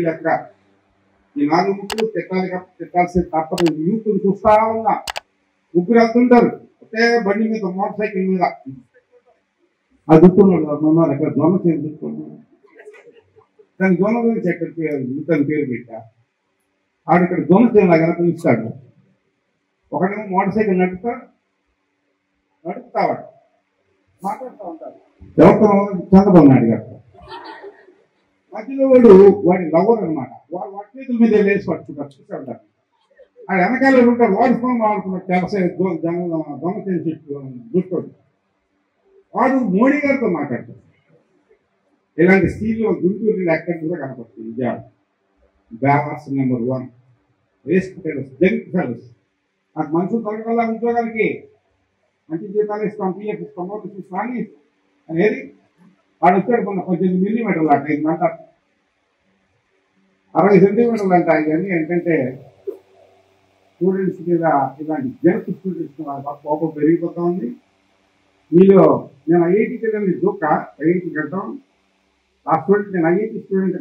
లెక్క. ఈ 4 ముగ్గురు తిట్టాల్సి తప్పదు. యూత్ని చూస్తా ఉన్నా, ముగ్గురు వెళ్తుంటారు ఒకే బండి మీద, మోటార్ సైకిల్ మీద. ఆ దుక్కున్నాడు ఎక్కడ దొంగ చేసి దుక్కున్నాడు. దాని దొంగ గురించి ఎక్కడ దుక్కని పేరు పెట్టా. ఆడు ఇక్కడ దొంగ చేయాలి లాగా పిలుస్తాడు. ఒకడేమో మోటార్ సైకిల్ నడుపుతావాడు, మాట్లాడుతూ ఉంటాడు. ఎవరితో చంద్రబాబు నాయుడు గారు మధ్యలో వాడి లవర్ అనమాట. వాడు చేతుల మీద లేచి పట్టుకుంటారు, చూస్తాడు. ఆ వెనకాల ఉంటాడు, వాడి ఫోన్ వాడుకున్నాడు. దొంగ చేసి దుట్టుకోడు. వాడు మోడీ గారితో మాట్లాడతాడు. ఇలాంటి స్త్రీలు గుంటూరు ఎక్కడ కూడా కనపడుతుంది. విజయాలు బ్యావర్స్ number 1 waste fellows, junk fellows. నాకు మనుషులు తొలగల ఉద్యోగాలకి మంచి జీతాలు ఇస్తాం, పిఎఫ్ ఇస్తాం, నోటీస్ ఇస్తాం అనేది. వాడు వచ్చాడు కొన్న 18 మిల్లీమీటర్లు అంట, 5 గంట 60 సెంటీమీటర్లు అంట. ఇవన్నీ ఏంటంటే స్టూడెంట్స్ మీద, ఇలాంటి జంక్ స్టూడెంట్స్ కోపం పెరిగిపోతా ఉంది. మీలో నేను ఐఐటికి వెళ్ళింది జోక, ఐఐటికి వెళ్తాం. ఆ స్టూడెంట్ నేను ఐఐటి స్టూడెంట్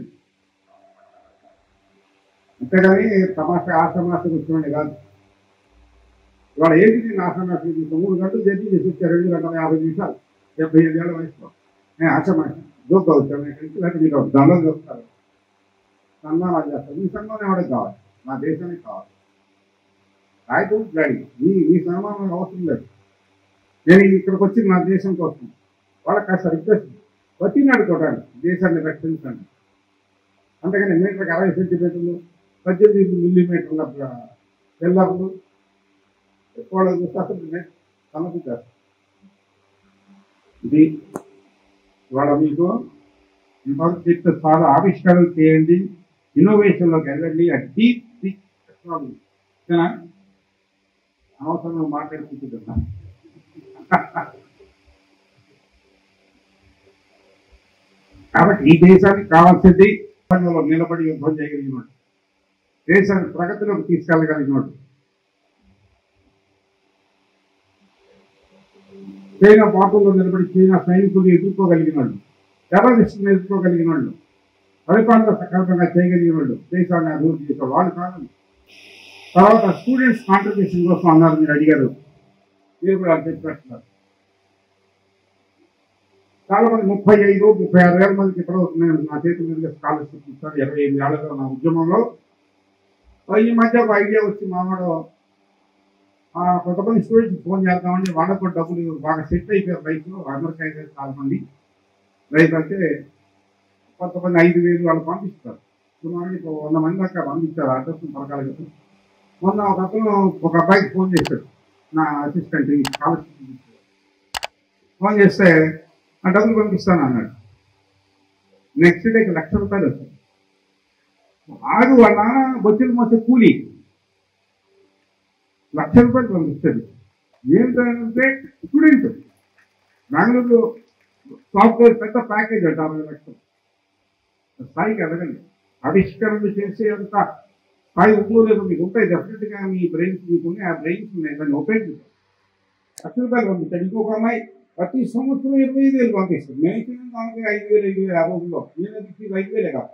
అంతేగాని తమాషా ఆశ్రమాసం వచ్చినండి కాదు. ఇవాళ ఏంటి నేను ఆశ్రమాసం 3 గంటలు జర్నీ చేసి వచ్చా, 2 గంటల 50 నిమిషాలు, 75 ఏళ్ళ వయసులో. నేను ఆశ్రమాసం జోక్ వచ్చాను. లేకపోతే మీరు దండలు చూస్తారు, సన్మానాలు చేస్తారు. మీ సన్మానం ఎవరికి కావాలి? నా దేశానికి కావాలి. రాయితూ డాడీ మీ సన్మానం అవసరం లేదు. నేను ఇక్కడికి వచ్చి నా దేశం కోసం వాళ్ళకి కాస్త రిక్వెస్ట్ వచ్చినాడు చూడండి, దేశాన్ని రక్షించండి. అంతేగాని మీటర్కి 60 సెంటీమీటర్లు, 18 మిల్లీమీటర్ల పిల్లర్లు ఎక్కువ చూస్తే అసలు సమస్య. ఇది ఇవాళ మీకు చాలా ఆవిష్కరణలు చేయండి, ఇన్నోవేషన్లోకి వెళ్ళండి. ఆ డీప్ టెక్నాలజీ అనవసరంగా మాట్లాడుకుంటున్నా. కాబట్టి ఈ దేశానికి కావాల్సింది నిలబడి యుద్ధం చేయగలిగినోడు, దేశాన్ని ప్రగతిలోకి తీసుకెళ్ళగలిగినోడు. చైనా బాటల్లో నిలబడి చైనా సైనికులు ఎదుర్కోగలిగినోళ్ళు, టెర్రరిస్టులను ఎదుర్కోగలిగినోళ్ళు, పరిపాలన సక్రమంగా చేయగలిగినోళ్ళు, దేశాన్ని అభివృద్ధి చేసే వాళ్ళు కాదు. తర్వాత స్టూడెంట్స్ కాంట్రిబ్యూషన్ కోసం అన్నారు, మీరు అడిగారు, మీరు కూడా చెప్పేస్తున్నారు. చాలా మంది 35-36 వేల మందికి ఇప్పుడు నేను నా చేతుల మీద స్కాలర్షిప్ ఇస్తాను. 25 ఏళ్ళలో నా ఉద్యమంలో ఈ మధ్య ఒక ఐడియా వచ్చి మావాడు కొంతమంది స్టూడెంట్స్ ఫోన్ చేద్దామండి, వాళ్ళకు కూడా డబ్బులు బాగా సెట్ అయిపోయారు రైతులు. అమెరికా అయితే చాలా మంది రైతు అంటే కొంతమంది 5,000 వాళ్ళు పంపిస్తారు. సుమారు 100 మంది దాకా పంపించారు అడ్రస్ పథకాల కోసం. మొన్న ఒక అబ్బాయికి ఫోన్ చేశాడు, నా అసిస్టెంట్ స్కాలర్షిప్ ఫోన్ చేస్తే ఆ డబ్బులు పంపిస్తాను అన్నాడు. నెక్స్ట్ డేకి 1,00,000 రూపాయలు వస్తాయి. ఆడు వాళ్ళ బొచ్చులు మోసే కూలీ 1,00,000 రూపాయలు పంపిస్తుంది. ఏంటంటే స్టూడెంట్ బెంగళూరులో సాఫ్ట్వేర్ పెద్ద ప్యాకేజ్ అంట 60 లక్షలు. స్థాయికి ఎదగండి, ఆవిష్కరణలు చేసే అంత స్థాయి ఉపయోగం మీకు ఉంటాయి. డెఫినెట్గా మీ బ్రెయిన్స్ మీకున్నాయి, ఆ బ్రెయిన్స్ ఉన్నాయి, దాన్ని ఉపయోగించాలి. 1,00,000 రూపాయలు పంపిస్తాడు. ఇంకొక అమ్మాయి ప్రతి సంవత్సరం 25,000 పంపిస్తుంది. మేము దానికి 5,000 ఆ రోజుల్లో నేను 5,000 కాదు.